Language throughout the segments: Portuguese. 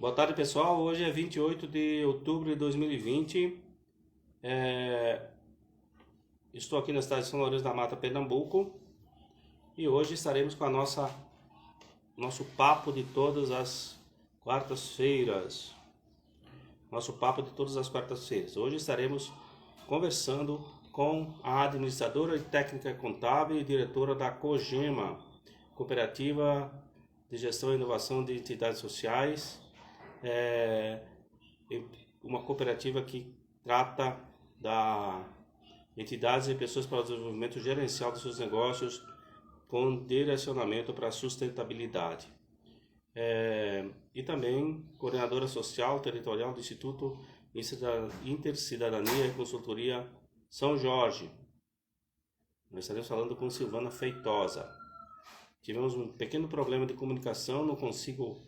Boa tarde, pessoal. Hoje é 28 de outubro de 2020. É, Estou aqui na cidade de São Lourenço da Mata, Pernambuco, e hoje estaremos com nosso papo de todas as quartas-feiras. Nosso papo de todas as quartas-feiras. Hoje estaremos conversando com a administradora e técnica contábil e diretora da COGEMA, Cooperativa de Gestão e Inovação de Entidades Sociais. É uma cooperativa que trata da entidades e pessoas para o desenvolvimento gerencial dos seus negócios com direcionamento para a sustentabilidade. E também coordenadora social territorial do Instituto Intercidadania e Consultoria São Jorge. Nós estaremos falando com Silvana Feitosa. Tivemos um pequeno problema de comunicação, não conseguimos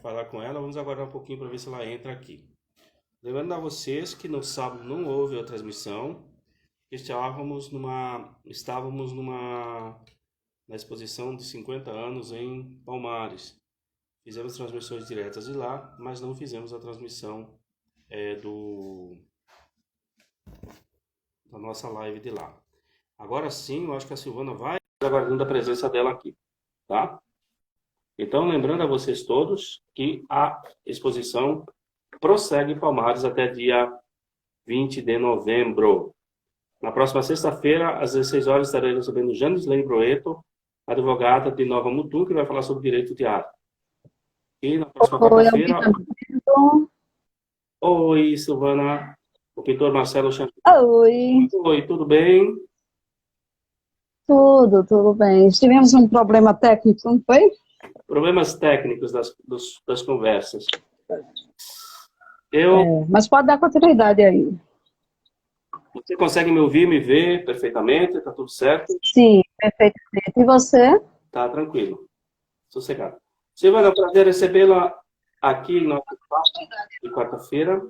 falar com ela. Vamos aguardar um pouquinho para ver se ela entra aqui. Lembrando a vocês que no sábado não houve a transmissão, estávamos na exposição de 50 anos em Palmares. Fizemos transmissões diretas de lá, mas não fizemos a transmissão da nossa live de lá. Agora sim, eu acho que a Silvana vai aguardando a presença dela aqui, tá? Então, lembrando a vocês todos que a exposição prossegue em Palmares até dia 20 de novembro. Na próxima sexta-feira, às 16 horas, estarei recebendo Janisley Broeto, advogada de Nova Mutum, que vai falar sobre direito de arte. E na próxima quarta-feira... Oi, Silvana. O pintor Marcelo Chan... Oi. Oi, tudo bem? Tudo bem. Tivemos um problema técnico, não foi? Problemas técnicos das conversas. Mas pode dar continuidade aí. Você consegue me ouvir, me ver perfeitamente? Está tudo certo? Sim, perfeitamente. E você? Tá tranquilo. Sossegado. Silvana, é um prazer recebê-la aqui no nosso papo de quarta-feira.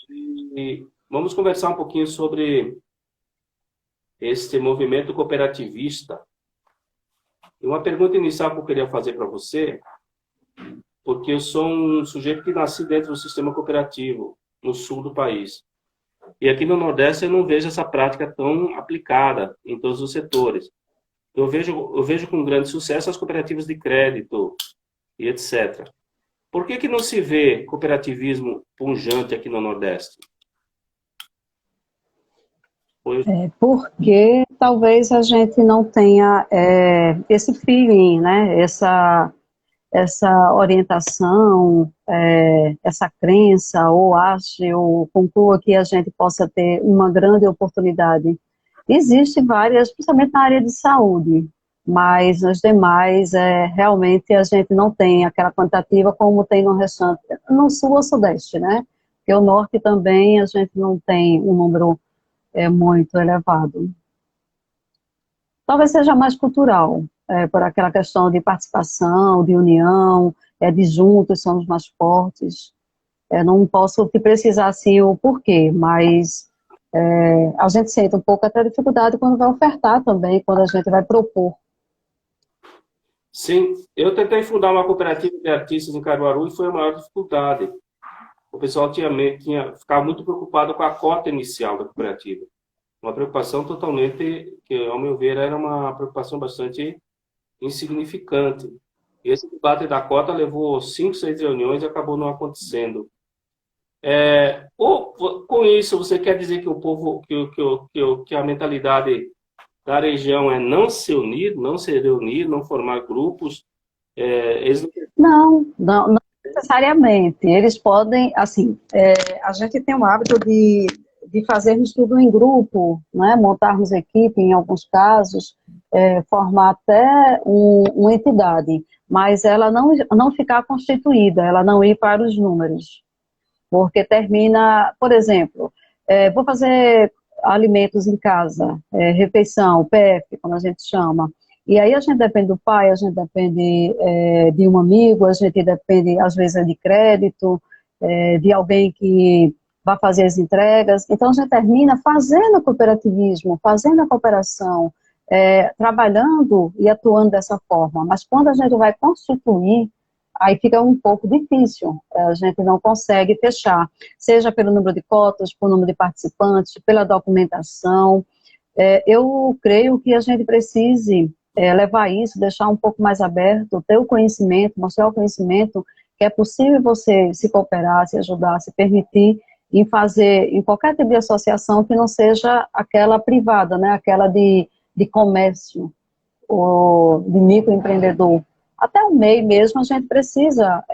E vamos conversar um pouquinho sobre este movimento cooperativista. E uma pergunta inicial que eu queria fazer para você, porque eu sou um sujeito que nasci dentro do sistema cooperativo, no sul do país. E aqui no Nordeste eu não vejo essa prática tão aplicada em todos os setores. Eu vejo com grande sucesso as cooperativas de crédito e etc. Por que não se vê cooperativismo pujante aqui no Nordeste? Porque talvez a gente não tenha esse feeling, né? Essa orientação, essa crença, ou ache, ou conclua que a gente possa ter uma grande oportunidade. Existem várias, principalmente na área de saúde, mas nas demais, realmente a gente não tem aquela quantitativa como tem no restante, no sul ou sudeste, né? Porque o norte também a gente não tem um número muito elevado. Talvez seja mais cultural, por aquela questão de participação, de união, de juntos somos mais fortes. Não posso te precisar assim o porquê, mas a gente sente um pouco até dificuldade quando vai ofertar também, quando a gente vai propor. Sim, eu tentei fundar uma cooperativa de artistas em Caruaru e foi a maior dificuldade. O pessoal ficava muito preocupado com a cota inicial da cooperativa. Uma preocupação totalmente, que ao meu ver era uma preocupação bastante insignificante. E esse debate da cota levou 5, 6 reuniões e acabou não acontecendo. Com isso, você quer dizer que o povo, que a mentalidade da região é não se unir, não se reunir, não formar grupos? Não necessariamente. Eles podem, assim, a gente tem o hábito de fazermos tudo em grupo, né? Montarmos equipe em alguns casos, formar até uma entidade, mas ela não ficar constituída, ela não ir para os números. Porque termina, por exemplo, vou fazer alimentos em casa, refeição, PF, como a gente chama. E aí a gente depende do pai, a gente depende de um amigo, a gente depende, às vezes, de crédito, de alguém que vai fazer as entregas. Então a gente termina fazendo cooperativismo, fazendo a cooperação, trabalhando e atuando dessa forma. Mas quando a gente vai constituir, aí fica um pouco difícil, a gente não consegue fechar, seja pelo número de cotas, pelo número de participantes, pela documentação. Eu creio que a gente precise levar isso, deixar um pouco mais aberto, ter o conhecimento, mostrar o conhecimento que é possível você se cooperar, se ajudar, se permitir em fazer, em qualquer tipo de associação que não seja aquela privada, né, aquela de comércio, ou de microempreendedor. Até o MEI mesmo, a gente precisa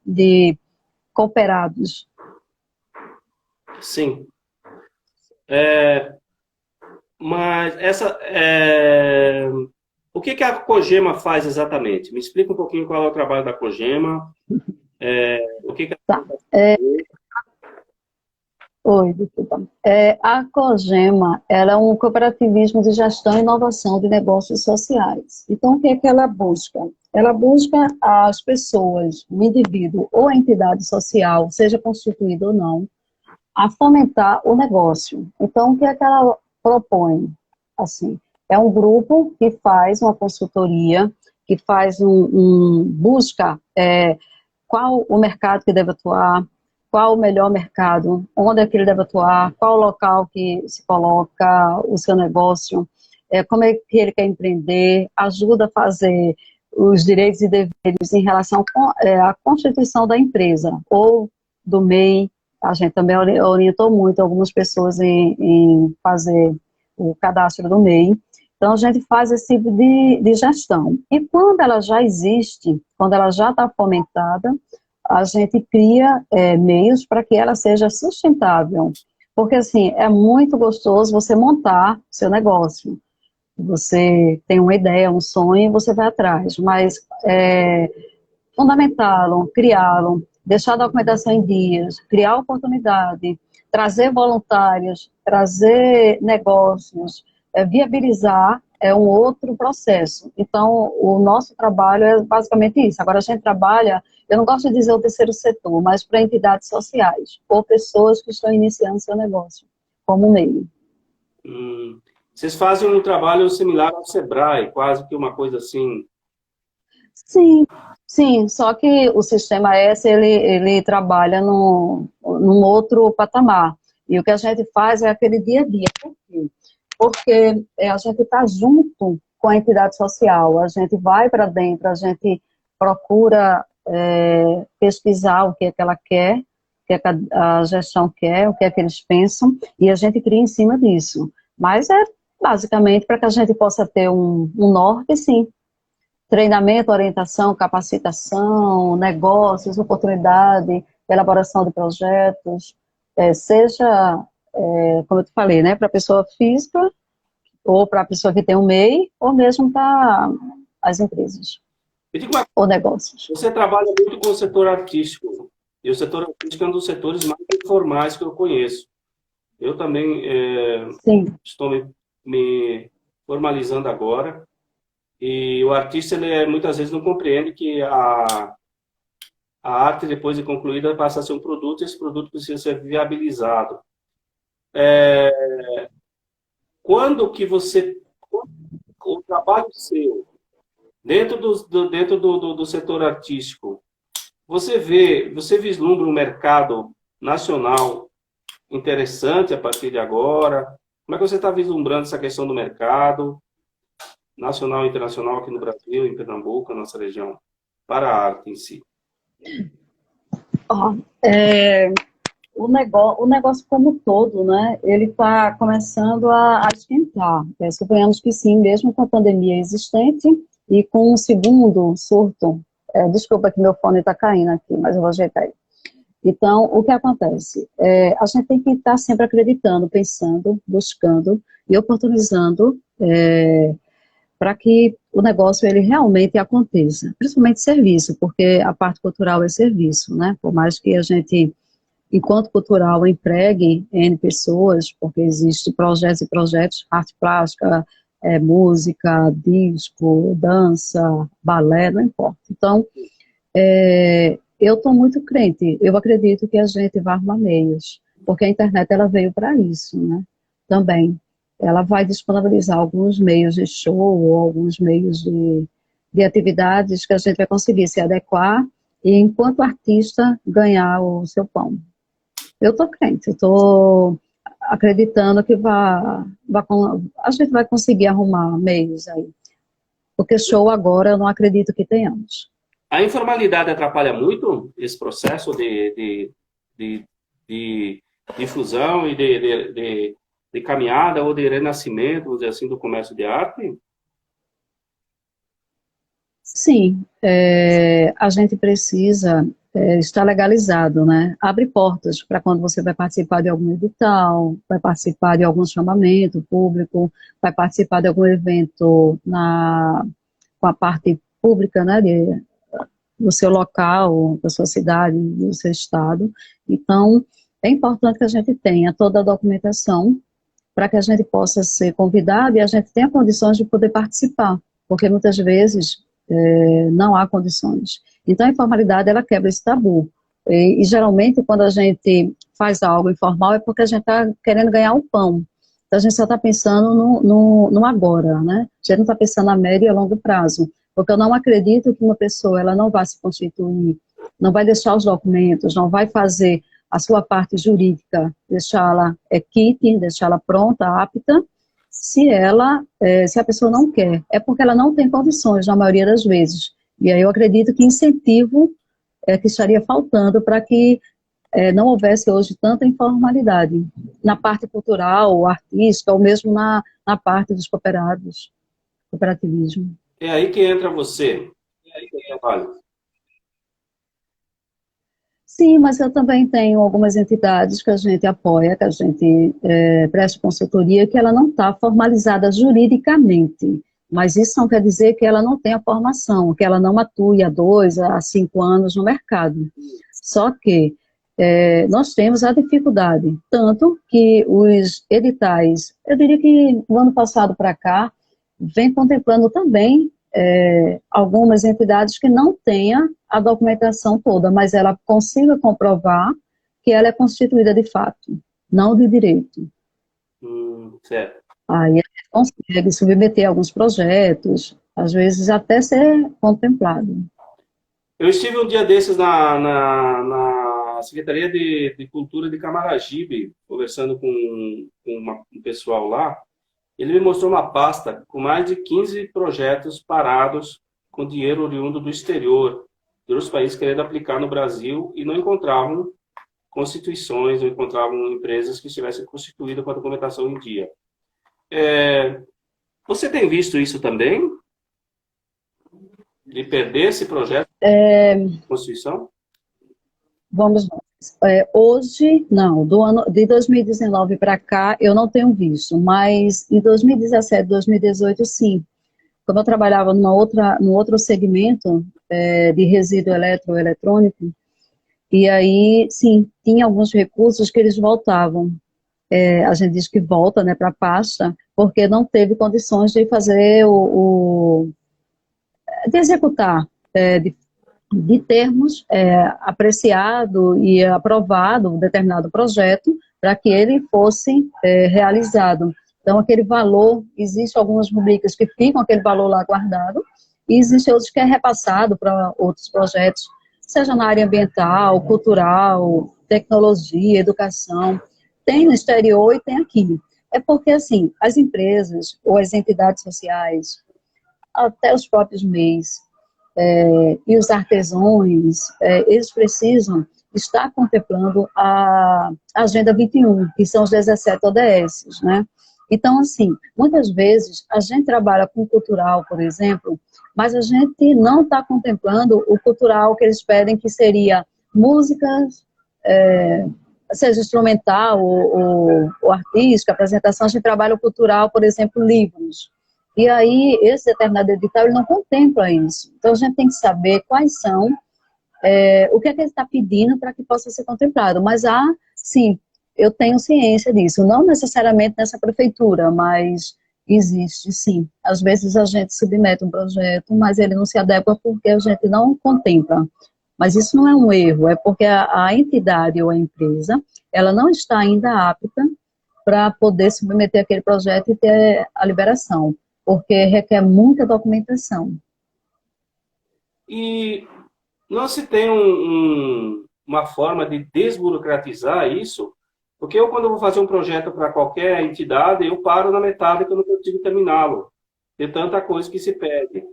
de cooperados. Sim. Mas o que a Cogema faz exatamente? Me explica um pouquinho qual é o trabalho da Cogema. O que Tá. Oi, desculpa. A Cogema, ela é um cooperativismo de gestão e inovação de negócios sociais. Então, o que é que ela busca? Ela busca as pessoas, o indivíduo ou a entidade social, seja constituída ou não, a fomentar o negócio. Então, o que é que ela propõe? Assim, é um grupo que faz uma consultoria, que faz busca qual o mercado que deve atuar, qual o melhor mercado, onde é que ele deve atuar, qual o local que se coloca o seu negócio, como é que ele quer empreender, ajuda a fazer os direitos e deveres em relação à constituição da empresa ou do MEI. A gente também orientou muito algumas pessoas em fazer o cadastro do MEI. Então, a gente faz esse tipo de gestão. E quando ela já existe, quando ela já está fomentada, a gente cria meios para que ela seja sustentável. Porque, assim, é muito gostoso você montar seu negócio. Você tem uma ideia, um sonho, e você vai atrás. Mas fundamentá-lo, criá-lo, deixar a documentação em dias, criar oportunidade, trazer voluntários, trazer negócios, viabilizar é um outro processo. Então, o nosso trabalho é basicamente isso. Agora, a gente trabalha, eu não gosto de dizer o terceiro setor, mas para entidades sociais, ou pessoas que estão iniciando seu negócio, como meio. Vocês fazem um trabalho similar ao Sebrae, quase que uma coisa assim. Sim, sim, só que o Sistema S, ele trabalha num outro patamar. E o que a gente faz é aquele dia a dia. Por quê? Porque a gente está junto com a entidade social, a gente vai para dentro, a gente procura pesquisar o que é que ela quer, o que é que a gestão quer, o que é que eles pensam, e a gente cria em cima disso. Mas é basicamente para que a gente possa ter um norte, sim. Treinamento, orientação, capacitação, negócios, oportunidade, elaboração de projetos, seja, como eu te falei, né, para a pessoa física, ou para a pessoa que tem um MEI, ou mesmo para as empresas, ou negócios. Você trabalha muito com o setor artístico, e o setor artístico é um dos setores mais informais que eu conheço. Eu também estou me formalizando agora, e o artista, ele muitas vezes não compreende que a arte, depois de concluída, passa a ser um produto, e esse produto precisa ser viabilizado. Quando que o trabalho seu, dentro do setor artístico, você vislumbra um mercado nacional interessante a partir de agora? Como é que você está vislumbrando essa questão do mercado nacional e internacional aqui no Brasil, em Pernambuco, na nossa região, para a arte em si? O negócio como um todo, né, ele está começando a esquentar. Suponhamos que sim, mesmo com a pandemia existente e com um segundo surto. Desculpa que meu fone está caindo aqui, mas eu vou ajeitar ele. Então, o que acontece? A gente tem que estar sempre acreditando, pensando, buscando e oportunizando para que o negócio ele realmente aconteça. Principalmente serviço, porque a parte cultural é serviço, né? Por mais que a gente, enquanto cultural, empregue N pessoas, porque existem projetos e projetos, arte plástica, música, disco, dança, balé, não importa. Então, eu estou muito crente, eu acredito que a gente vai arrumar meios, porque a internet ela veio para isso, né? Também. Ela vai disponibilizar alguns meios de show, ou alguns meios de atividades que a gente vai conseguir se adequar e, enquanto artista, ganhar o seu pão. Eu estou crente, eu estou acreditando que a gente vai conseguir arrumar meios aí. Porque show agora eu não acredito que tenhamos. A informalidade atrapalha muito esse processo de difusão e de caminhada ou de renascimento, vamos dizer assim, do comércio de arte? Sim, a gente precisa estar legalizado, né? Abre portas para quando você vai participar de algum edital, vai participar de algum chamamento público, vai participar de algum evento com a parte pública, né, do seu local, da sua cidade, do seu estado. Então, é importante que a gente tenha toda a documentação para que a gente possa ser convidado e a gente tenha condições de poder participar, porque muitas vezes não há condições. Então, a informalidade, ela quebra esse tabu. E geralmente, quando a gente faz algo informal, é porque a gente está querendo ganhar o pão. Então, a gente só está pensando no agora, né? A gente não está pensando a médio e a longo prazo. Porque eu não acredito que uma pessoa, ela não vai se constituir, não vai deixar os documentos, não vai fazer a sua parte jurídica, deixá-la quite, deixá-la pronta, apta, se a pessoa não quer. É porque ela não tem condições, na maioria das vezes. E aí eu acredito que incentivo que estaria faltando para que não houvesse hoje tanta informalidade na parte cultural, artística, ou mesmo na parte dos cooperados, cooperativismo. É aí que entra você, seu trabalho. Sim, mas eu também tenho algumas entidades que a gente apoia, que a gente presta consultoria, que ela não está formalizada juridicamente, mas isso não quer dizer que ela não tenha formação, que ela não atue há 2 a 5 anos no mercado. Só que nós temos a dificuldade, tanto que os editais, eu diria que do ano passado para cá, vem contemplando também algumas entidades que não tenha a documentação toda, mas ela consiga comprovar que ela é constituída de fato, não de direito. Certo. Aí a gente consegue submeter alguns projetos, às vezes até ser contemplado. Eu estive um dia desses na Secretaria de Cultura de Camaragibe, conversando com um pessoal lá. Ele me mostrou uma pasta com mais de 15 projetos parados com dinheiro oriundo do exterior, de outros países querendo aplicar no Brasil e não encontravam constituições, não encontravam empresas que estivessem constituídas com a documentação em dia. Você tem visto isso também? De perder esse projeto de Constituição? Vamos lá. Hoje, não, de 2019 para cá, eu não tenho visto, mas em 2017, 2018, sim. Como eu trabalhava num outro segmento de resíduo eletroeletrônico, e aí, sim, tinha alguns recursos que eles voltavam. A gente diz que volta, né, para a pasta, porque não teve condições de fazer de executar, de termos apreciado e aprovado um determinado projeto para que ele fosse realizado. Então, aquele valor, existe algumas rubricas que ficam aquele valor lá guardado, e existe outros que é repassado para outros projetos, seja na área ambiental, cultural, tecnologia, educação. Tem no exterior e tem aqui. É porque, assim, as empresas ou as entidades sociais, até os próprios MEIs, e os artesãos, eles precisam estar contemplando a Agenda 21, que são os 17 ODS, né? Então, assim, muitas vezes a gente trabalha com cultural, por exemplo, mas a gente não está contemplando o cultural que eles pedem, que seria músicas, seja instrumental ou artística, apresentação. A gente trabalha o cultural, por exemplo, livros. E aí, esse determinado edital, ele não contempla isso. Então, a gente tem que saber quais são, o que é que ele está pedindo para que possa ser contemplado. Mas sim, eu tenho ciência disso. Não necessariamente nessa prefeitura, mas existe, sim. Às vezes a gente submete um projeto, mas ele não se adequa porque a gente não contempla. Mas isso não é um erro, é porque a entidade ou a empresa, ela não está ainda apta para poder submeter aquele projeto e ter a liberação, porque requer muita documentação. E não se tem uma forma de desburocratizar isso, porque quando eu vou fazer um projeto para qualquer entidade, eu paro na metade que eu não consigo terminá-lo. Tem tanta coisa que se pede.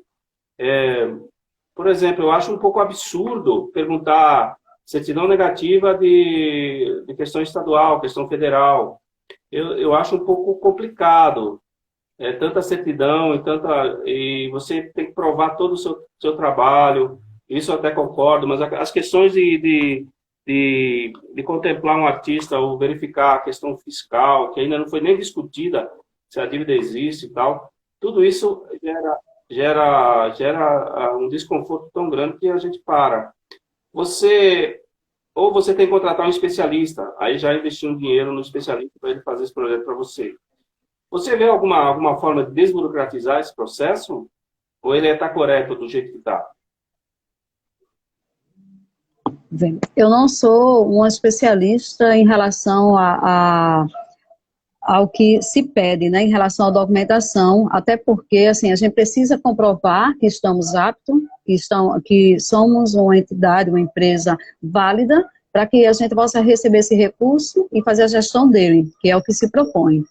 Por exemplo, eu acho um pouco absurdo perguntar certidão negativa de questão estadual, questão federal. Eu acho um pouco complicado. Tanta certidão e você tem que provar todo o seu trabalho. Isso eu até concordo, mas as questões de contemplar um artista ou verificar a questão fiscal, que ainda não foi nem discutida, se a dívida existe e tal, tudo isso gera um desconforto tão grande que a gente para. Você, ou você tem que contratar um especialista, aí já investir um dinheiro no especialista para ele fazer esse projeto para você. Você vê alguma forma de desburocratizar esse processo? Ou ele está correto do jeito que está? Eu não sou uma especialista em relação ao que se pede, né, em relação à documentação, até porque, assim, a gente precisa comprovar que estamos aptos, que somos uma entidade, uma empresa válida, para que a gente possa receber esse recurso e fazer a gestão dele, que é o que se propõe.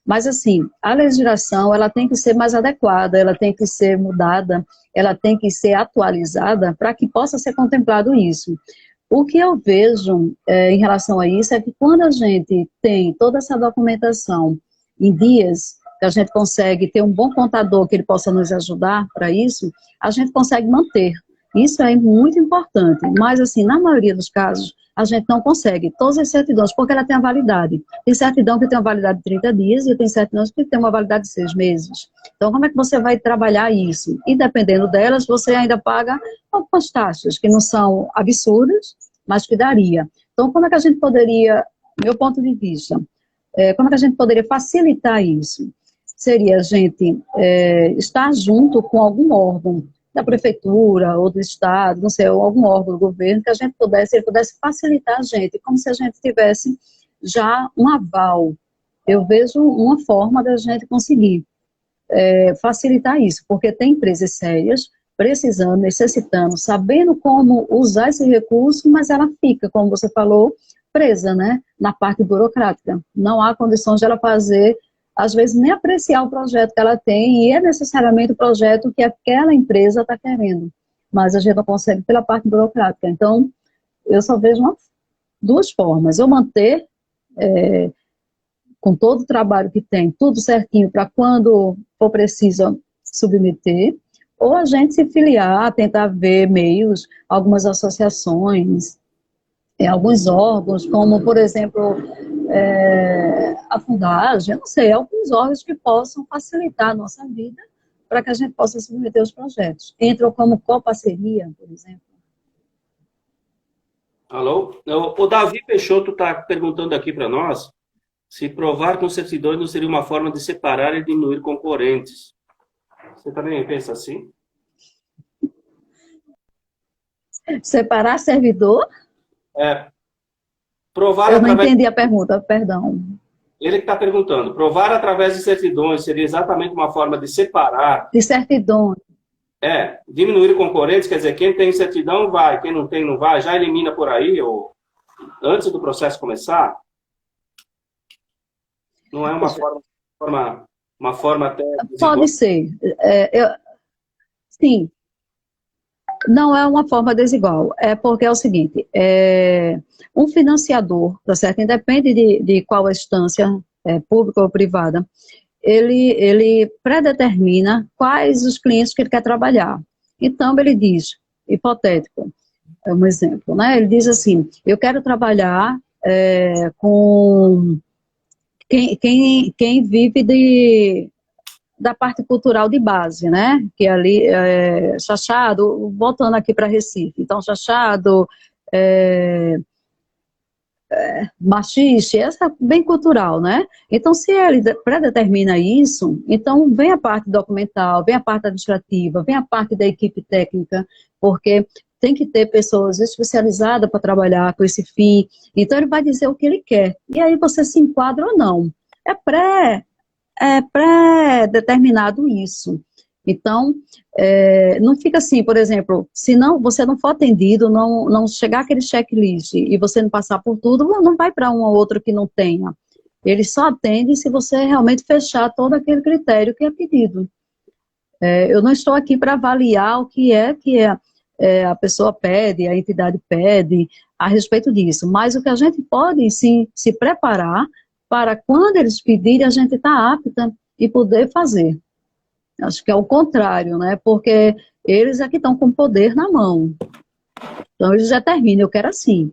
Mas, assim, a legislação, ela tem que ser mais adequada, ela tem que ser mudada, ela tem que ser atualizada para que possa ser contemplado isso. O que eu vejo em relação a isso é que quando a gente tem toda essa documentação em dias, que a gente consegue ter um bom contador que ele possa nos ajudar para isso, a gente consegue manter. Isso é muito importante, mas assim, na maioria dos casos, a gente não consegue todas as certidões, porque ela tem a validade. Tem certidão que tem uma validade de 30 dias e tem certidões que tem uma validade de 6 meses. Então, como é que você vai trabalhar isso? E dependendo delas, você ainda paga algumas taxas, que não são absurdas, mas que daria. Então, como é que a gente poderia, meu ponto de vista, como é que a gente poderia facilitar isso? Seria a gente estar junto com algum órgão da prefeitura ou do estado, não sei, ou algum órgão do governo, que a gente pudesse, ele pudesse facilitar a gente, como se a gente tivesse já um aval. Eu vejo uma forma da gente conseguir facilitar isso, porque tem empresas sérias precisando, necessitando, sabendo como usar esse recurso, mas ela fica, como você falou, presa, né, na parte burocrática. Não há condições de ela fazer, às vezes, nem apreciar o projeto que ela tem, e é necessariamente o projeto que aquela empresa está querendo, mas a gente não consegue pela parte burocrática. Então, eu só vejo duas formas: eu manter, com todo o trabalho que tem, tudo certinho, para quando for preciso submeter, ou a gente se filiar, tentar ver meios, algumas associações, alguns órgãos, como, por exemplo, a Fundagem, não sei, alguns órgãos que possam facilitar a nossa vida para que a gente possa submeter os projetos. Entram como coparceria, por exemplo. Alô? O Davi Peixoto está perguntando aqui para nós se provar com certidões não seria uma forma de separar e diminuir concorrentes. Você também pensa assim? Separar servidor? Provar Eu não entendi a pergunta, perdão. Ele que está perguntando, provar através de certidões seria exatamente uma forma de separar... De certidões. Diminuir concorrentes, quer dizer, quem tem certidão vai, quem não tem não vai, já elimina por aí, ou antes do processo começar? Não é uma forma até... Pode ser. Sim. Não é uma forma desigual. É porque é o seguinte, um financiador, tá certo? Independe de qual instância, pública ou privada, ele predetermina quais os clientes que ele quer trabalhar. Então, ele diz, hipotético, é um exemplo, né? Ele diz assim, eu quero trabalhar com quem vive da parte cultural de base, né? Que ali, Chachado, voltando aqui para Recife, então Chachado, Machixe, essa é bem cultural, né? Então, se ele predetermina isso, então vem a parte documental, vem a parte administrativa, vem a parte da equipe técnica, porque tem que ter pessoas especializadas para trabalhar com esse fim. Então, ele vai dizer o que ele quer. E aí você se enquadra ou não. É pré-determinado isso. Então, não fica assim, por exemplo, se não, você não for atendido, não chegar aquele checklist e você não passar por tudo, não vai para um ou outro que não tenha. Ele só atende se você realmente fechar todo aquele critério que é pedido. Eu não estou aqui para avaliar o que a pessoa pede, a entidade pede a respeito disso, mas o que a gente pode, sim, se preparar para quando eles pedirem, a gente estar apta e poder fazer. Acho que é o contrário, né? Porque eles é que estão com o poder na mão. Então eles determinam, eu quero assim.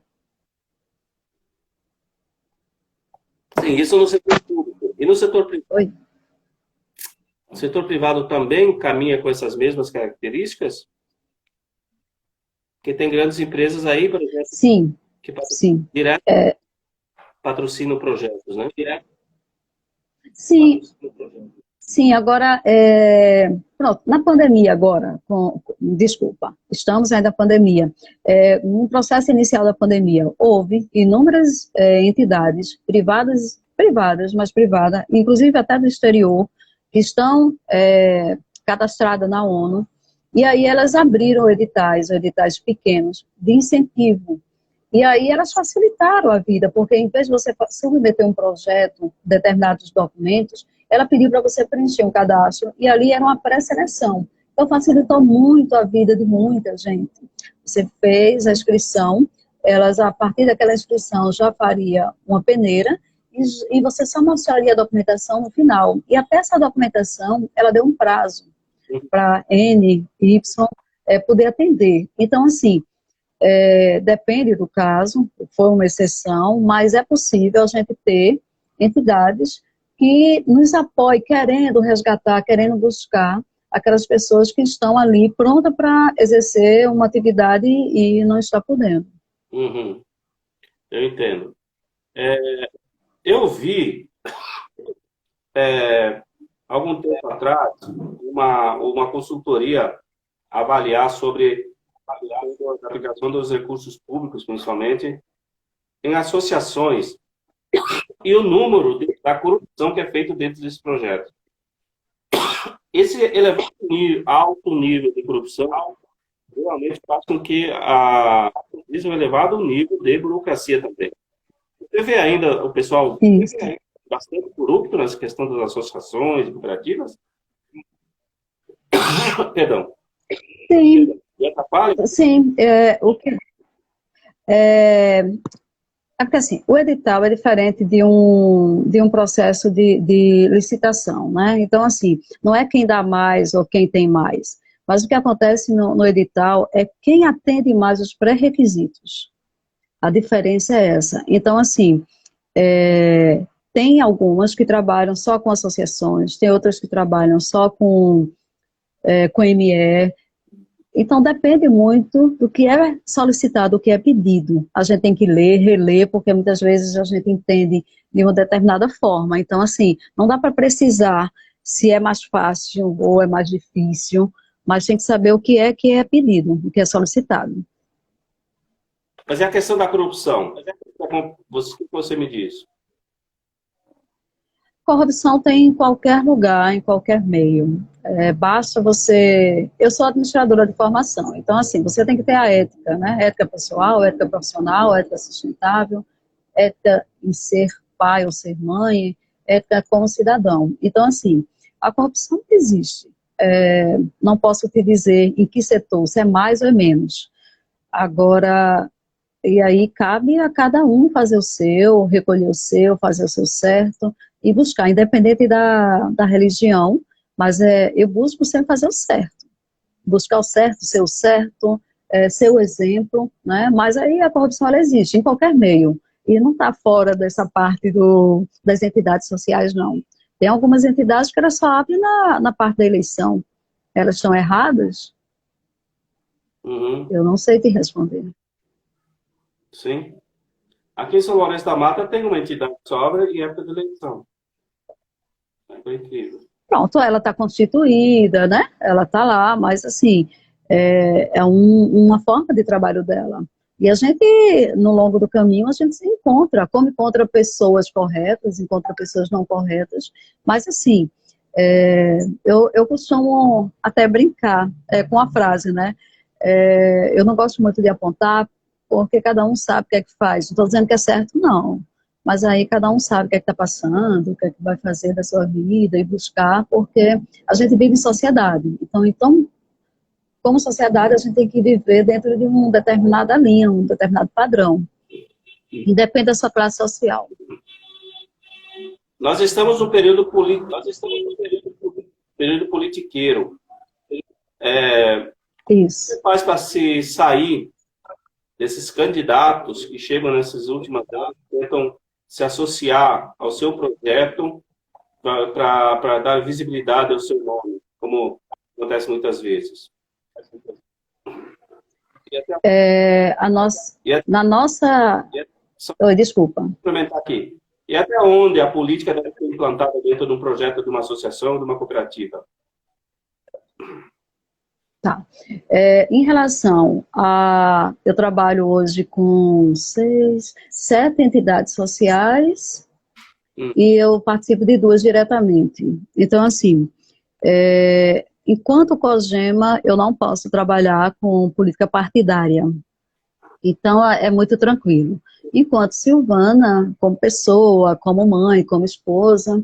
Sim, isso no setor público. E no setor privado? Oi? O setor privado também caminha com essas mesmas características? Porque tem grandes empresas aí, por exemplo, Sim, que sim. direto patrocinam projetos, né? Direto Sim, patrocinam projetos. sim, agora, pronto, na pandemia agora, desculpa, estamos ainda na pandemia, no processo inicial da pandemia, houve inúmeras entidades privadas, mas privadas, inclusive até do exterior, que estão cadastradas na ONU, e aí elas abriram editais pequenos, de incentivo. E aí elas facilitaram a vida, porque em vez de você submeter um projeto, determinados documentos, ela pediu para você preencher um cadastro, e ali era uma pré-seleção. Então facilitou muito a vida de muita gente. Você fez a inscrição, elas, a partir daquela inscrição, já faria uma peneira, e você só mostraria a documentação no final. E até essa documentação, ela deu um prazo para N, Y, poder atender. Então, assim, depende do caso, foi uma exceção, mas é possível a gente ter entidades que nos apoiem, querendo resgatar, querendo buscar aquelas pessoas que estão ali prontas para exercer uma atividade e não está podendo. Uhum, eu entendo. Eu vi, algum tempo atrás, uma consultoria avaliar sobre a aplicação dos recursos públicos, principalmente, em associações, e o número da corrupção que é feito dentro desse projeto. Esse alto nível de corrupção realmente faz com que exista um elevado nível de burocracia também. Você vê ainda o pessoal Isso. bastante corrupto nessa questão das associações cooperativas? Perdão. Sim, E atrapalha? sim. É porque assim, o edital é diferente de um processo de licitação, né? Então, assim, não é quem dá mais ou quem tem mais, mas o que acontece no edital é quem atende mais os pré-requisitos. A diferença é essa. Então, assim, tem algumas que trabalham só com associações, tem outras que trabalham só com ME. Então, depende muito do que é solicitado, do que é pedido. A gente tem que ler, reler, porque muitas vezes a gente entende de uma determinada forma. Então, assim, não dá para precisar se é mais fácil ou é mais difícil, mas tem que saber o que é pedido, o que é solicitado. Mas é a questão da corrupção. O que você me diz? Corrupção tem em qualquer lugar, em qualquer meio. Basta você... Eu sou administradora de formação, então, assim, você tem que ter a ética, né? Ética pessoal, ética profissional, ética sustentável, ética em ser pai ou ser mãe, ética como cidadão. Então, assim, a corrupção existe. Não posso te dizer em que setor, se é mais ou é menos. Agora, e aí cabe a cada um fazer o seu, recolher o seu, fazer o seu certo e buscar, independente da religião, mas eu busco sempre fazer o certo. Buscar o certo, ser o certo, ser o exemplo, né? Mas aí a corrupção ela existe em qualquer meio e não está fora dessa parte das entidades sociais, não. Tem algumas entidades que elas só abrem na parte da eleição. Elas estão erradas? Uhum, Eu não sei te responder. sim. Aqui em São Lourenço da Mata tem uma entidade que sobra em época de eleição. É incrível. Pronto, ela está constituída, né? Ela está lá, mas assim, uma forma de trabalho dela. E a gente, no longo do caminho, a gente se encontra, como encontra pessoas corretas, encontra pessoas não corretas, mas assim, Eu costumo até brincar com a frase, né? Eu não gosto muito de apontar, porque cada um sabe o que é que faz. Não estou dizendo que é certo, não. Mas aí cada um sabe o que é que está passando, o que é que vai fazer da sua vida e buscar, porque a gente vive em sociedade. Então, como sociedade, a gente tem que viver dentro de uma determinada linha, um determinado padrão. Independe da sua classe social. Nós estamos no período político, período politiqueiro. Isso. Você faz para se sair desses candidatos que chegam nessas últimas datas, tentam se associar ao seu projeto para dar visibilidade ao seu nome, como acontece muitas vezes. Na nossa... Oi, desculpa. Vou complementar aqui. E até onde a política deve ser implantada dentro de um projeto de uma associação, de uma cooperativa? Tá. Em relação a... Eu trabalho hoje com 7 entidades sociais e eu participo de 2 diretamente. Então, assim, enquanto COGEMA, eu não posso trabalhar com política partidária. Então, é muito tranquilo. Enquanto Silvana, como pessoa, como mãe, como esposa,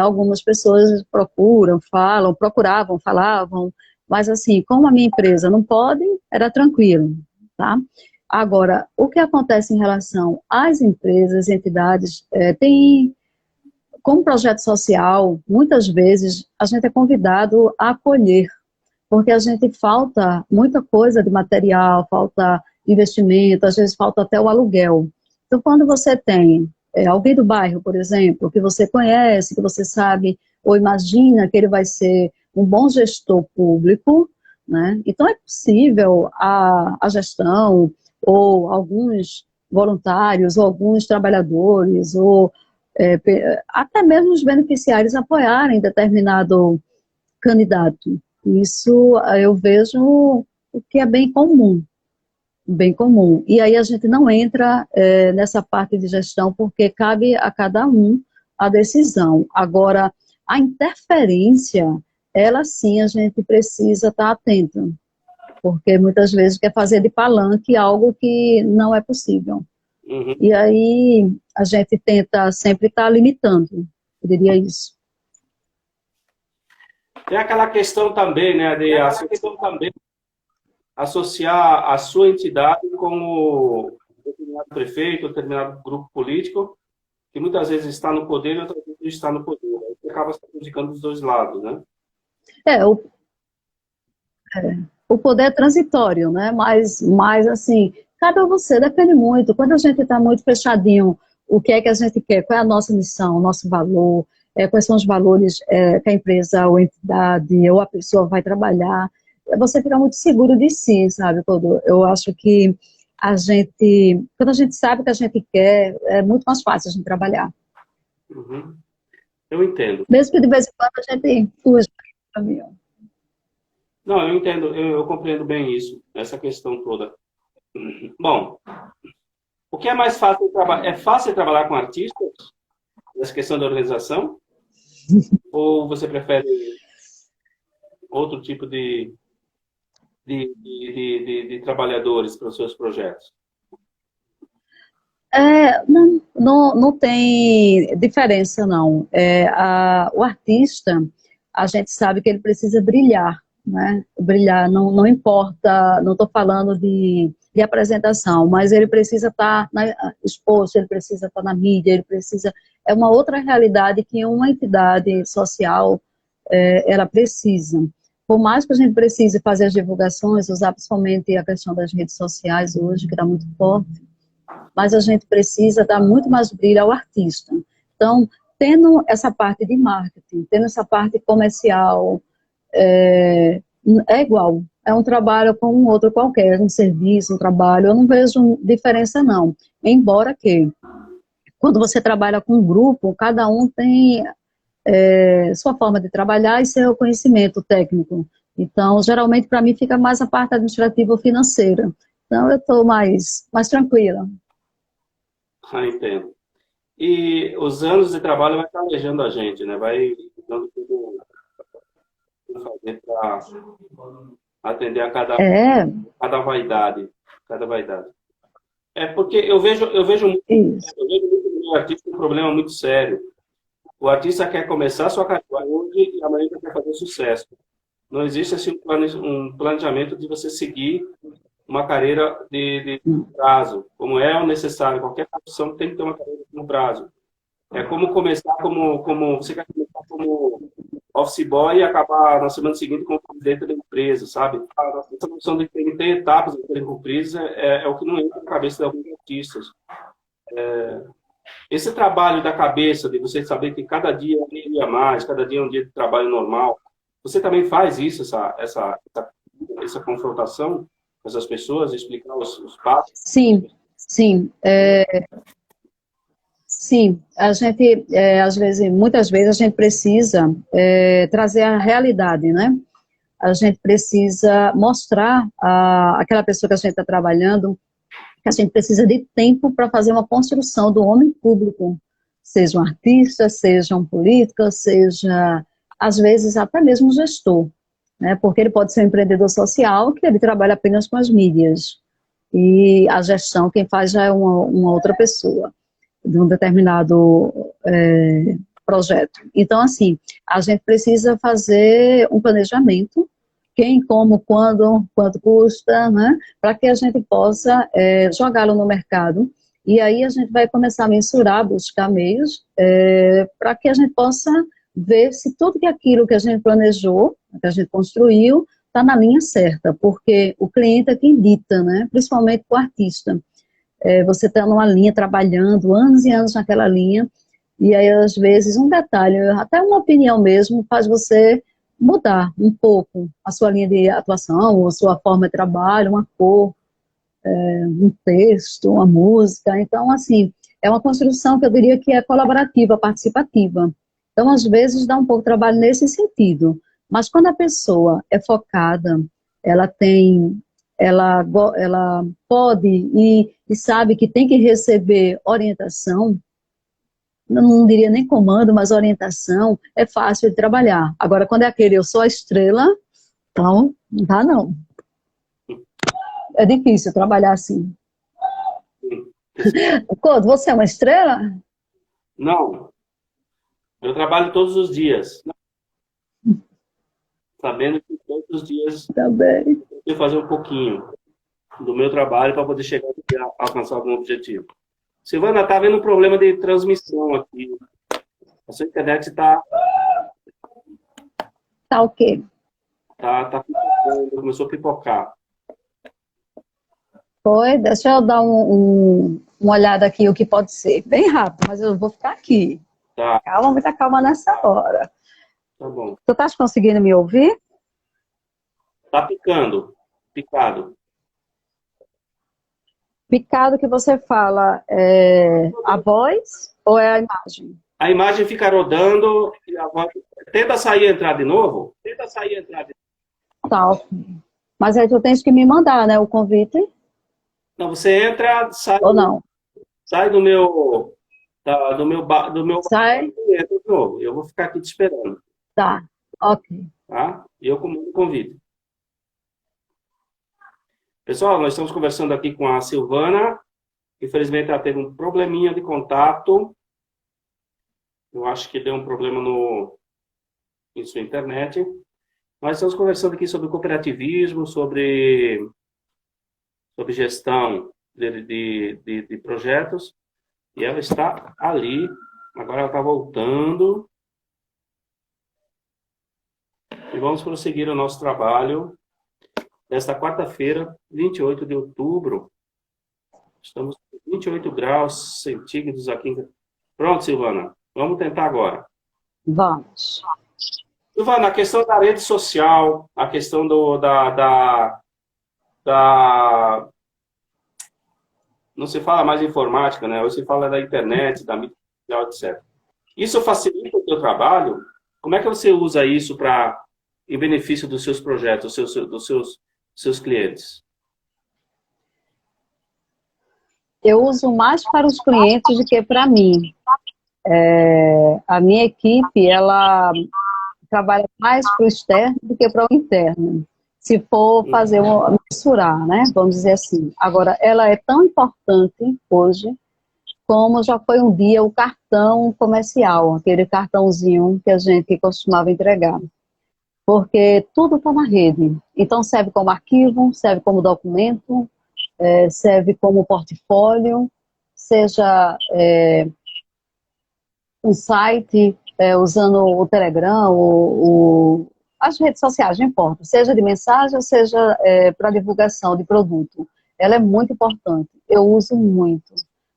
algumas pessoas procuravam, falavam, mas assim, como a minha empresa não pode, era tranquilo, tá? Agora, o que acontece em relação às empresas, entidades, como projeto social, muitas vezes a gente é convidado a acolher, porque a gente falta muita coisa de material, falta investimento, às vezes falta até o aluguel. Então, quando você tem alguém do bairro, por exemplo, que você conhece, que você sabe, ou imagina que ele vai ser um bom gestor público, né? Então é possível a gestão, ou alguns voluntários, ou alguns trabalhadores, ou até mesmo os beneficiários apoiarem determinado candidato. Isso eu vejo o que é bem comum. Bem comum. E aí a gente não entra nessa parte de gestão, porque cabe a cada um a decisão. Agora, a interferência, ela sim a gente precisa estar atento, porque muitas vezes quer fazer de palanque algo que não é possível. Uhum. E aí a gente tenta sempre estar limitando, eu diria isso. Tem aquela questão também, né, de associar a sua entidade com um determinado prefeito, um determinado grupo político, que muitas vezes está no poder e outras vezes não está no poder. Aí acaba se prejudicando dos dois lados, né? O poder é transitório, né? Mas assim, cabe a você, depende muito. Quando a gente está muito fechadinho, o que é que a gente quer? Qual é a nossa missão, o nosso valor? Quais são os valores que a empresa ou a entidade ou a pessoa vai trabalhar? Você fica muito seguro de si, sabe? Eu acho que quando a gente sabe o que a gente quer, é muito mais fácil a gente trabalhar. Uhum. Eu entendo. Mesmo que de vez em quando a gente fuja do caminho. Não, eu entendo, eu compreendo bem isso, essa questão toda. Bom, o que é mais fácil trabalhar? É fácil trabalhar com artistas nessa questão da organização? Ou você prefere outro tipo de trabalhadores para os seus projetos? Não tem diferença, não. O artista, a gente sabe que ele precisa brilhar, né? Brilhar, não importa, não estou falando de apresentação, mas ele precisa estar exposto, ele precisa estar na mídia, ele precisa... É uma outra realidade que uma entidade social, ela precisa. Por mais que a gente precise fazer as divulgações, usar principalmente a questão das redes sociais hoje, que está muito forte, mas a gente precisa dar muito mais brilho ao artista. Então, tendo essa parte de marketing, tendo essa parte comercial, é igual. É um trabalho como um outro qualquer, um serviço, um trabalho. Eu não vejo diferença, não. Embora que, quando você trabalha com um grupo, cada um tem sua forma de trabalhar e seu conhecimento técnico. Então, geralmente, para mim, fica mais a parte administrativa ou financeira. Então, eu estou mais tranquila. Entendo. E os anos de trabalho vai calejando a gente, né? Vai Então, como fazer para atender a É, cada vaidade. Cada vaidade. É porque eu vejo isso. muito no artista um problema muito sério. O artista quer começar a sua carreira hoje e amanhã ele quer fazer sucesso. Não existe assim, um planejamento de você seguir uma carreira de prazo, como é o necessário. Qualquer profissão tem que ter uma carreira no prazo. É como começar como você quer começar como office boy e acabar na semana seguinte como presidente da empresa, sabe? Essa noção de que tem que ter etapas a serem cumpridas é o que não entra na cabeça de alguns artistas. Esse trabalho da cabeça, de você saber que cada dia é um dia a mais, cada dia é um dia de trabalho normal, você também faz isso, essa confrontação com essas pessoas, explicar os passos? Sim, sim. Sim, a gente, às vezes, muitas vezes, a gente precisa trazer a realidade, né? A gente precisa mostrar àquela pessoa que a gente está trabalhando que a gente precisa de tempo para fazer uma construção do homem público, seja um artista, seja um político, seja, às vezes, até mesmo um gestor, né? Porque ele pode ser um empreendedor social que ele trabalha apenas com as mídias, e a gestão, quem faz já é uma outra pessoa de um determinado projeto. Então, assim, a gente precisa fazer um planejamento, quem, como, quando, quanto custa, né, para que a gente possa jogá-lo no mercado, e aí a gente vai começar a mensurar, buscar meios, para que a gente possa ver se tudo que aquilo que a gente planejou, que a gente construiu, está na linha certa, porque o cliente é quem dita, né, principalmente o artista. Você está numa linha, trabalhando anos e anos naquela linha, e aí, às vezes, um detalhe, até uma opinião mesmo, faz você mudar um pouco a sua linha de atuação, a sua forma de trabalho, uma cor, um texto, uma música. Então, assim, é uma construção que eu diria que é colaborativa, participativa. Então, às vezes, dá um pouco de trabalho nesse sentido. Mas quando a pessoa é focada, ela tem, ela pode e sabe que tem que receber orientação, não diria nem comando, mas orientação, é fácil de trabalhar. Agora, quando é aquele eu sou a estrela, então, não dá não. É difícil trabalhar assim. Couto, você é uma estrela? Não, eu trabalho todos os dias, sabendo que todos os dias Também. eu tenho que fazer um pouquinho do meu trabalho para poder chegar a alcançar algum objetivo. Silvana, está havendo um problema de transmissão aqui. A sua internet está Tá o quê? pipocando, começou a pipocar. Foi, deixa eu dar uma olhada aqui o que pode ser. Bem rápido, mas eu vou ficar aqui. Tá, Calma, muita calma nessa hora. tá bom. Tu estás conseguindo me ouvir? Tá picado. Picado que você fala é a voz ou é a imagem? A imagem fica rodando e a voz... Tenta sair e entrar de novo. Tenta sair e entrar de Tá, ok. Mas aí tu tens que me mandar, né, o convite, Não, você entra, ou não? sai do meu Sai? e entra de novo. Eu vou ficar aqui te esperando, Tá, ok. tá? E eu comando o convite. Pessoal, nós estamos conversando aqui com a Silvana. Infelizmente, ela teve um probleminha de contato. Eu acho que deu um problema em sua internet. Nós estamos conversando aqui sobre cooperativismo, sobre gestão de projetos. E ela está ali. Agora ela está voltando. E vamos prosseguir o nosso trabalho desta quarta-feira, 28 de outubro. Estamos com 28 graus centígrados aqui. Pronto, Silvana. Vamos tentar agora. Vamos. Silvana, a questão da rede social, a questão da... Não se fala mais de informática, né? Hoje se fala da internet, da mídia social, etc. Isso facilita o seu trabalho? Como é que você usa isso em benefício dos seus projetos, dos seus clientes? Eu uso mais para os clientes do que para mim. A minha equipe, ela trabalha mais para o externo do que para o interno. Se for fazer mensurar, né? Vamos dizer assim. Agora, ela é tão importante hoje como já foi um dia o cartão comercial, aquele cartãozinho que a gente costumava entregar. Porque tudo está na rede. Então, serve como arquivo, serve como documento, serve como portfólio, seja um site, usando o Telegram, as redes sociais, não importa, seja de mensagem, seja para divulgação de produto. Ela é muito importante. Eu uso muito,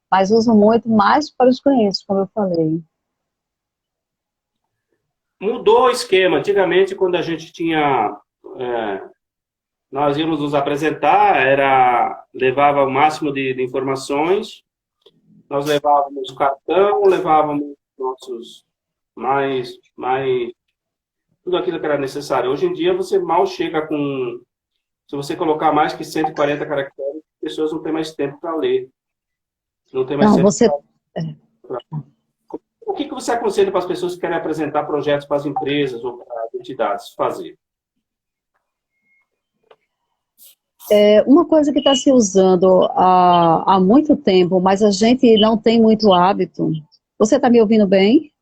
mas uso muito mais para os clientes, como eu falei. Mudou o esquema. Antigamente, quando a gente tinha... nós íamos nos apresentar, levava o máximo de informações, nós levávamos o cartão, levávamos nossos tudo aquilo que era necessário. Hoje em dia, você mal chega com... Se você colocar mais que 140 caracteres, as pessoas não têm mais tempo para ler. Não tem mais Não, tempo você... pra... O que você aconselha para as pessoas que querem apresentar projetos para as empresas ou para as entidades fazer? Uma coisa que está se usando há muito tempo, mas a gente não tem muito hábito. Você está me ouvindo bem?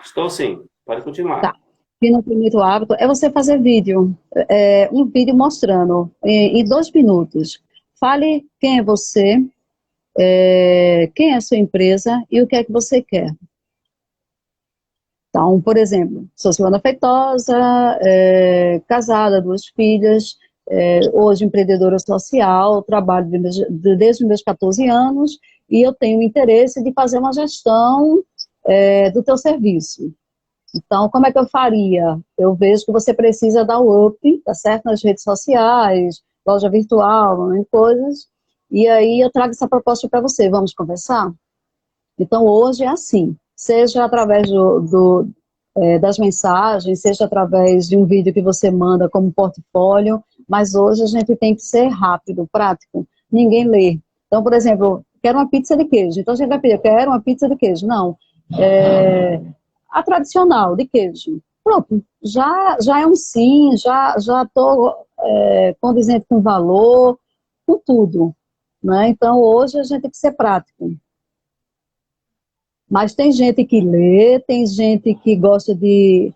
Estou sim. Pode continuar. Tá. Que não tem muito hábito, é você fazer vídeo. Um vídeo mostrando, em 2 minutos. Fale quem é você, quem é a sua empresa e o que é que você quer. Então, por exemplo, sou Silvana Feitosa, casada, 2 filhas, hoje empreendedora social, trabalho desde os meus 14 anos e eu tenho interesse de fazer uma gestão do teu serviço. Então, como é que eu faria? Eu vejo que você precisa dar o up, tá certo? Nas redes sociais, loja virtual, coisas, e aí eu trago essa proposta para você. Vamos conversar? Então, hoje é assim, seja através das mensagens, seja através de um vídeo que você manda como portfólio, mas hoje a gente tem que ser rápido, prático. Ninguém lê. Então, por exemplo, quero uma pizza de queijo. Então, a gente vai pedir, eu quero uma pizza de queijo. Não. A tradicional, de queijo. Pronto, já é um sim, já estou condizente com valor, com tudo. Né? Então, hoje a gente tem que ser prático. Mas tem gente que lê, tem gente que gosta de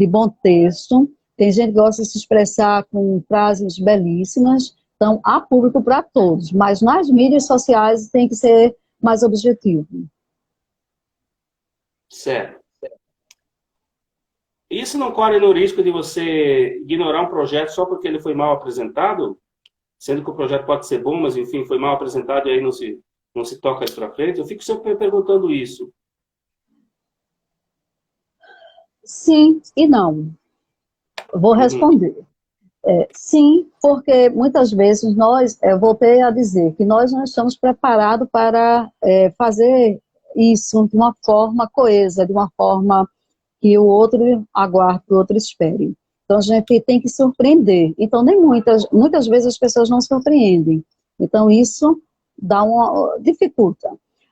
bom texto, tem gente que gosta de se expressar com frases belíssimas. Então, há público para todos, mas nas mídias sociais tem que ser mais objetivo. Certo. Isso não corre no risco de você ignorar um projeto só porque ele foi mal apresentado? Sendo que o projeto pode ser bom, mas enfim, foi mal apresentado e aí não se toca isso para frente? Eu fico sempre perguntando isso. Sim e não. Vou responder. Sim, porque muitas vezes eu voltei a dizer que nós não estamos preparados para fazer isso de uma forma coesa, de uma forma que o outro aguarde, que o outro espere. Então, a gente tem que surpreender. Então, muitas vezes as pessoas não surpreendem. Então, isso dificulta.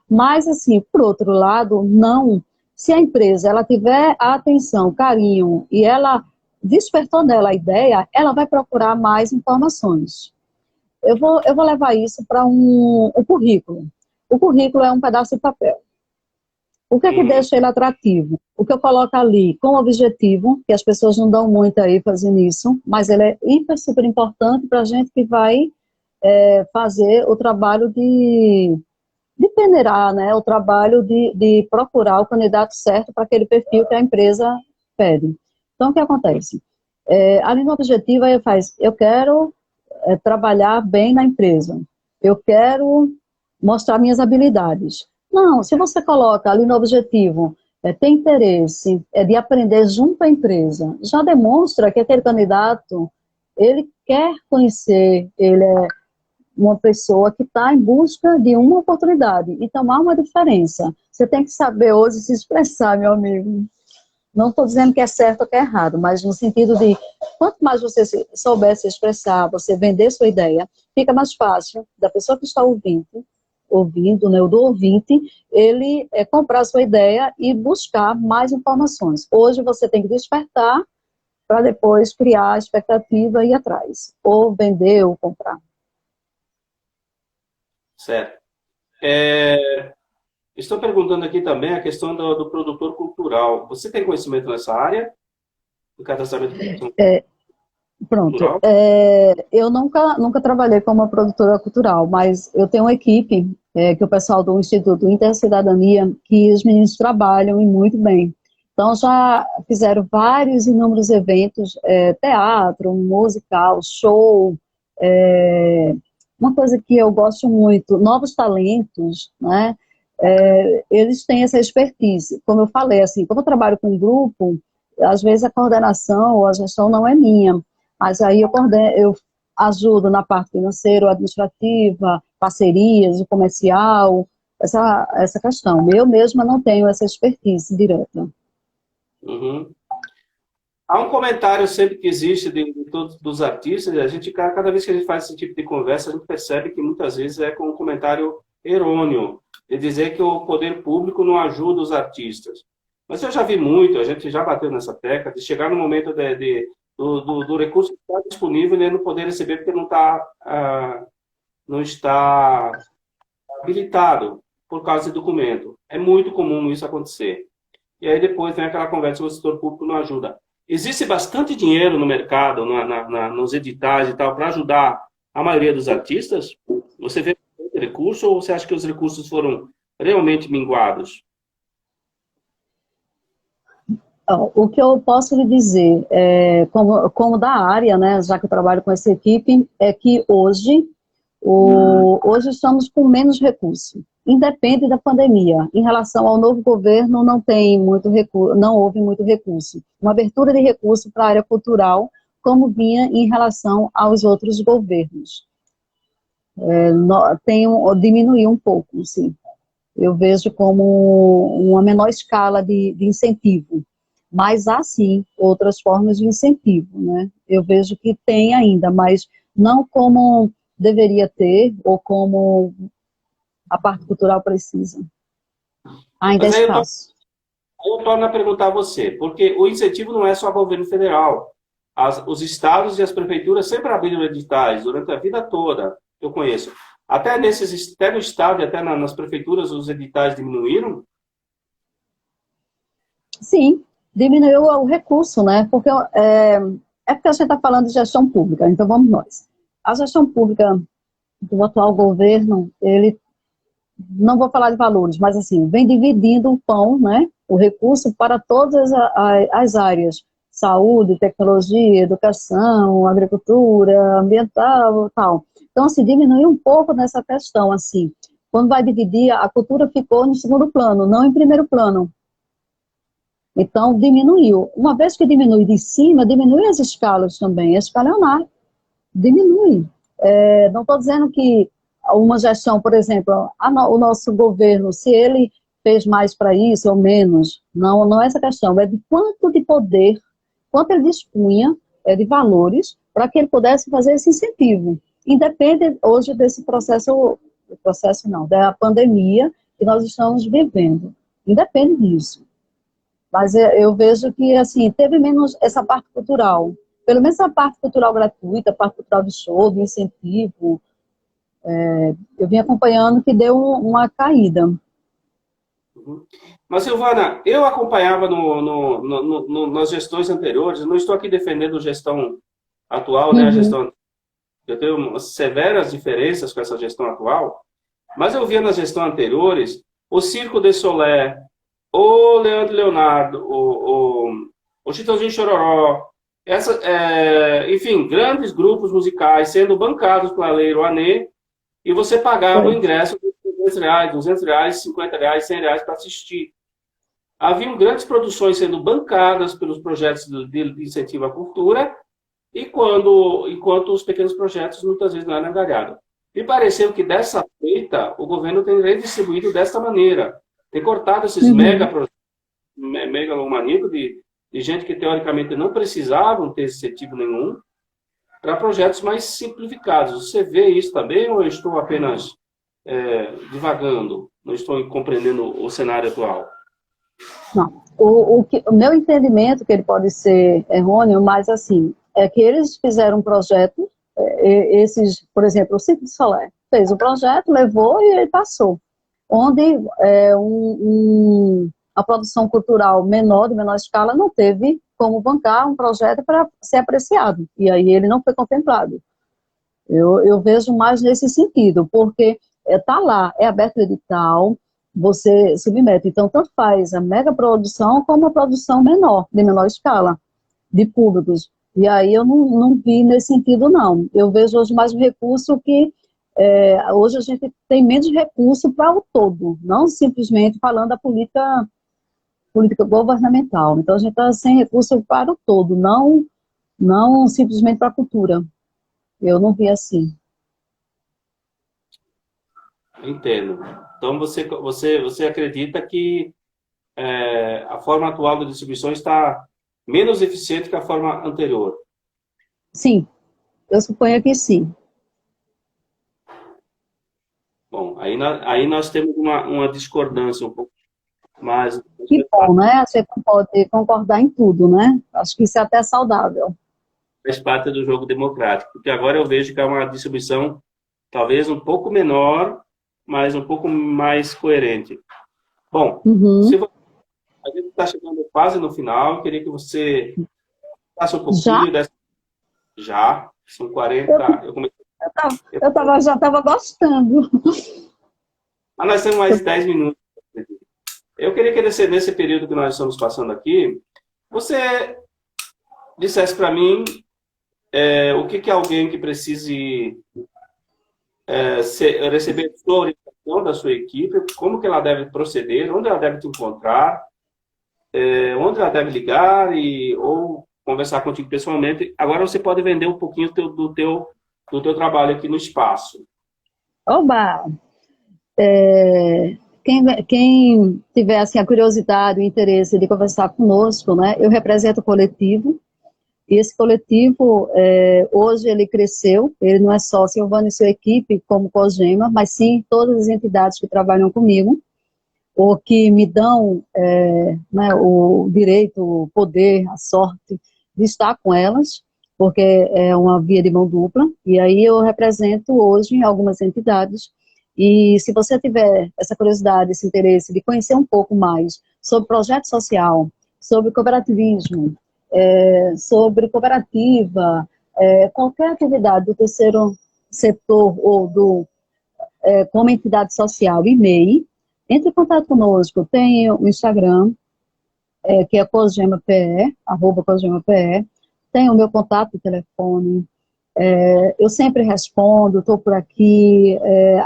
Mas, assim, por outro lado, não. Se a empresa ela tiver a atenção, carinho, e ela despertou nela a ideia, ela vai procurar mais informações. Eu vou levar isso para um currículo. O currículo é um pedaço de papel. O que é que deixa ele atrativo? O que eu coloco ali com objetivo, que as pessoas não dão muito aí fazendo isso, mas ele é super importante para a gente que vai fazer o trabalho de peneirar, né? O trabalho de procurar o candidato certo para aquele perfil que a empresa pede. Então, o que acontece? Ali no objetivo, aí eu quero trabalhar bem na empresa. Eu quero mostrar minhas habilidades. Não, se você coloca ali no objetivo, tem interesse de aprender junto à empresa, já demonstra que aquele candidato, ele quer conhecer, ele é uma pessoa que está em busca de uma oportunidade. Então, há uma diferença. Você tem que saber hoje se expressar, meu amigo. Não estou dizendo que é certo ou que é errado, mas no sentido de, quanto mais você souber se expressar, você vender sua ideia, fica mais fácil da pessoa que está ouvindo ouvindo, né, o do ouvinte, ele comprar a sua ideia e buscar mais informações. Hoje você tem que despertar para depois criar a expectativa e ir atrás, ou vender ou comprar. Certo. Estou perguntando aqui também a questão do produtor cultural. Você tem conhecimento nessa área? Do cadastramento de produção Pronto, cultural? eu nunca trabalhei como uma produtora cultural, mas eu tenho uma equipe, que é o pessoal do Instituto Intercidadania, que os meninos trabalham e muito bem. Então já fizeram vários inúmeros eventos, teatro, musical, show, uma coisa que eu gosto muito, novos talentos, né? Eles têm essa expertise. Como eu falei, assim, quando eu trabalho com um grupo, às vezes a coordenação ou a gestão não é minha, mas aí eu ajudo na parte financeira, administrativa, parcerias, o comercial, essa questão. Eu mesma não tenho essa expertise direta. Uhum. Há um comentário sempre que existe de todos dos artistas, e a gente, cada vez que a gente faz esse tipo de conversa, a gente percebe que muitas vezes é com um comentário errôneo, de dizer que o poder público não ajuda os artistas. Mas eu já vi muito, a gente já bateu nessa tecla, de chegar no momento do recurso que está disponível e ele não poder receber porque não está habilitado por causa de documento. É muito comum isso acontecer. E aí depois vem aquela conversa que o setor público não ajuda. Existe bastante dinheiro no mercado, nos editais e tal, para ajudar a maioria dos artistas? Você vê recurso ou você acha que os recursos foram realmente minguados? O que eu posso lhe dizer, como da área, né, já que eu trabalho com essa equipe, é que hoje estamos com menos recursos. Independe da pandemia. Em relação ao novo governo, não houve muito recurso. Uma abertura de recurso para a área cultural, como vinha em relação aos outros governos. Diminuiu um pouco, sim. Eu vejo como uma menor escala de incentivo. Mas há, sim, outras formas de incentivo, né? Eu vejo que tem ainda, mas não como deveria ter ou como a parte cultural precisa. Ainda há Mas aí espaço. eu torno a perguntar a você, porque o incentivo não é só governo federal. Os estados e as prefeituras sempre abriram editais durante a vida toda, eu conheço. Até no estado e até nas prefeituras os editais diminuíram? Sim, diminuiu o recurso, né? Porque porque a gente está falando de gestão pública, então vamos nós. A gestão pública do atual governo, ele, não vou falar de valores, mas assim, vem dividindo o pão, né? O recurso para todas as áreas. Saúde, tecnologia, educação, agricultura, ambiental, tal. Então, assim, diminuiu um pouco nessa questão, assim. Quando vai dividir, a cultura ficou no segundo plano, não em primeiro plano. Então, diminuiu. Uma vez que diminui de cima, diminui as escalas também, escalonar, diminui. Não estou dizendo que uma gestão, por exemplo, o nosso governo, se ele fez mais para isso ou menos, não é essa questão, é de quanto de poder, quanto ele dispunha de valores para que ele pudesse fazer esse incentivo. Independe hoje desse processo não, da pandemia que nós estamos vivendo. Independe disso. Mas eu vejo que, assim, teve menos essa parte cultural. Pelo menos a parte cultural gratuita, a parte cultural de show, de incentivo, eu vim acompanhando que deu uma caída. Uhum. Mas, Silvana, eu acompanhava nas gestões anteriores, não estou aqui defendendo a gestão atual, né? A gestão, eu tenho severas diferenças com essa gestão atual, mas eu via nas gestões anteriores o Circo de Solé, o Leandro Leonardo, o Chitãozinho Chororó, enfim, grandes grupos musicais sendo bancados pela Lei Rouanet, e você pagava o ingresso de R$200, R$200, R$50, R$100 para assistir. Haviam grandes produções sendo bancadas pelos projetos de incentivo à cultura, enquanto os pequenos projetos muitas vezes não eram angariados. Me pareceu que dessa feita, o governo tem redistribuído desta maneira. Tem cortado esses megalomaníacos de gente que teoricamente não precisavam ter incentivo nenhum para projetos mais simplificados. Você vê isso também ou eu estou apenas divagando? Não estou compreendendo o cenário atual. Não. O meu entendimento, que ele pode ser errôneo, mas assim, é que eles fizeram um projeto, esses, por exemplo, o Circo de Solé, fez o projeto, levou e ele passou. Onde a produção cultural menor, de menor escala, não teve como bancar um projeto para ser apreciado. E aí ele não foi contemplado. Eu vejo mais nesse sentido, porque está lá, é aberto o edital, você submete. Então, tanto faz a mega produção como a produção menor, de menor escala, de públicos. E aí eu não vi nesse sentido, não. Eu vejo hoje mais um recurso que hoje a gente tem menos recurso para o todo, não simplesmente falando da política governamental. Então, a gente está sem recurso para o todo, não simplesmente para a cultura. Eu não vi assim. Entendo. Então, você acredita que a forma atual da distribuição está menos eficiente que a forma anterior? Sim, eu suponho que sim. Bom, aí nós temos uma discordância um pouco mais. Que bom, né? Você pode concordar em tudo, né? Acho que isso é até saudável. Faz parte do jogo democrático, porque agora eu vejo que é uma distribuição talvez um pouco menor, mas um pouco mais coerente. Bom, Uhum. a gente está chegando quase no final, eu queria que você passe um Já? pouquinho dessa. Já, são 40. Eu comecei. Já estava gostando. Mas nós temos mais 10 minutos. Eu queria que nesse período que nós estamos passando aqui, você dissesse para mim o que é alguém que precise receber sua orientação da sua equipe, como que ela deve proceder, onde ela deve te encontrar, onde ela deve ligar ou conversar contigo pessoalmente. Agora você pode vender um pouquinho do teu trabalho aqui no espaço. Oba! Quem tiver assim, a curiosidade, o interesse de conversar conosco, né? Eu represento o coletivo, e esse coletivo, hoje ele cresceu, ele não é só Silvana e sua equipe como Cogema, mas sim todas as entidades que trabalham comigo, ou que me dão né, o direito, o poder, a sorte de estar com elas, porque é uma via de mão dupla, e aí eu represento hoje algumas entidades, e se você tiver essa curiosidade, esse interesse de conhecer um pouco mais sobre projeto social, sobre cooperativismo, sobre cooperativa, qualquer atividade do terceiro setor ou como entidade social e MEI, entre em contato conosco. Tem o Instagram, que é COSGEMAPE, @COSGEMAPE. Tem o meu contato de telefone. Eu sempre respondo, estou por aqui.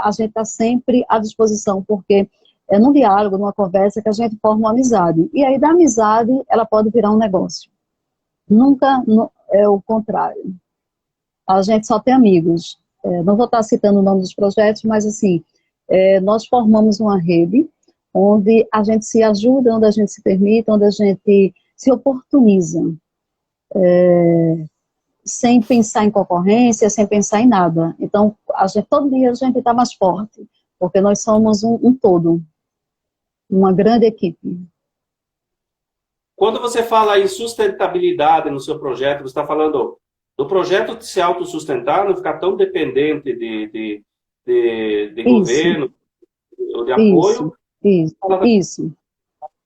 A gente está sempre à disposição, porque é num diálogo, numa conversa, que a gente forma uma amizade. E aí, da amizade, ela pode virar um negócio. Nunca é o contrário. A gente só tem amigos. Não vou estar citando o nome dos projetos, mas assim, nós formamos uma rede onde a gente se ajuda, onde a gente se permite, onde a gente se oportuniza, sem pensar em concorrência, sem pensar em nada. Então, todo dia a gente está mais forte, porque nós somos um todo, uma grande equipe. Quando você fala em sustentabilidade no seu projeto, você está falando do projeto se autossustentar, não ficar tão dependente de Isso, governo ou de isso, apoio. isso, Fala isso.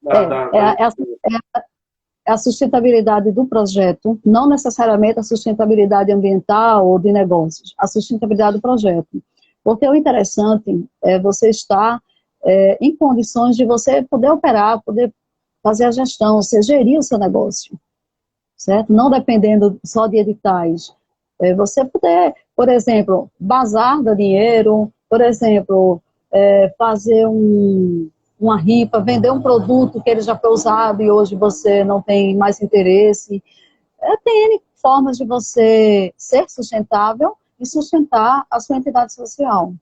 da, da, da- É a sustentabilidade do projeto, não necessariamente a sustentabilidade ambiental ou de negócios, a sustentabilidade do projeto. Porque o interessante é você estar em condições de você poder operar, poder fazer a gestão, você gerir o seu negócio, certo? Não dependendo só de editais. Você poder, por exemplo, bazar do dinheiro, por exemplo, fazer uma rifa, vender um produto que ele já foi usado e hoje você não tem mais interesse. Tem N formas de você ser sustentável e sustentar a sua entidade social.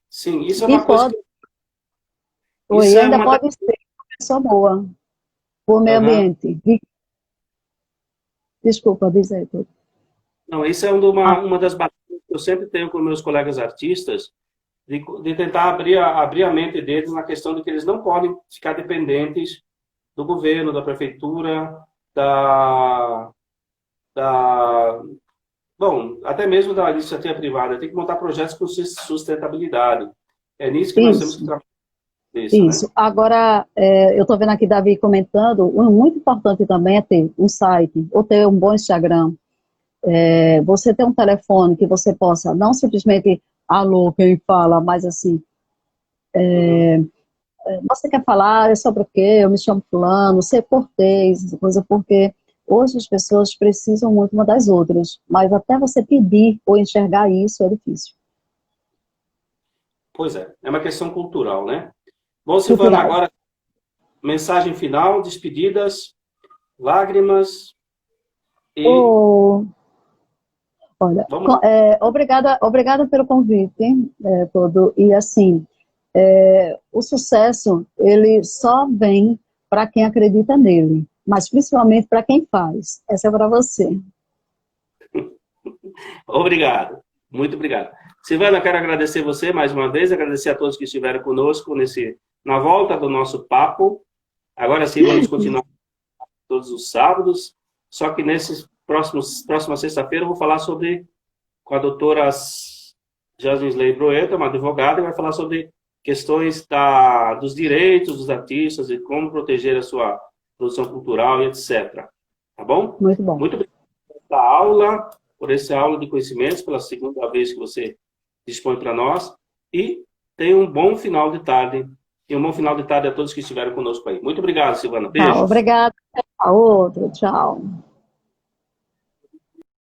Sim, isso é E uma coisa pode, que. e Isso é ainda uma. pode ser uma pessoa boa, por meio Aham. ambiente. Desculpa dizer tudo. Não, isso é Ah, uma das batalhas que que eu sempre tenho com meus colegas artistas, de tentar abrir a mente deles na questão de que eles não podem ficar dependentes do governo, da prefeitura, bom, até mesmo da iniciativa privada. Tem que montar projetos com sustentabilidade. É nisso que nós temos que Isso, trabalhar. isso. Né? Agora, eu estou vendo aqui Davi comentando, muito importante também é ter um site, ou ter um bom Instagram. Você ter um telefone que você possa, não simplesmente, alô, quem fala, mas assim, você quer falar, é sobre o quê? Eu me chamo fulano, ser cortês, essa coisa, porque hoje as pessoas precisam muito uma das outras, mas até você pedir ou enxergar isso é difícil. Pois é uma questão cultural, né? Bom, Silvana, Cultural. agora, mensagem final, despedidas, lágrimas e Oh, olha, vamos lá. obrigada pelo convite, todo, e assim, o sucesso, ele só vem para quem acredita nele, mas principalmente para quem faz. Essa é para você. Obrigado, muito obrigado. Silvana, quero agradecer você mais uma vez, agradecer a todos que estiveram conosco na volta do nosso papo. Agora sim, vamos continuar todos os sábados, só que próxima sexta-feira eu vou falar com a doutora Jasmine Broeta, uma advogada, e vai falar sobre questões dos direitos dos artistas e como proteger a sua produção cultural e etc. Tá bom? Muito bom. Muito obrigado por essa aula, por essa aula de conhecimentos, pela segunda vez que você dispõe para nós, e tenha um bom final de tarde, e um bom final de tarde a todos que estiveram conosco aí. Muito obrigado, Silvana. Tá, Beijos. obrigada. A outro, tchau.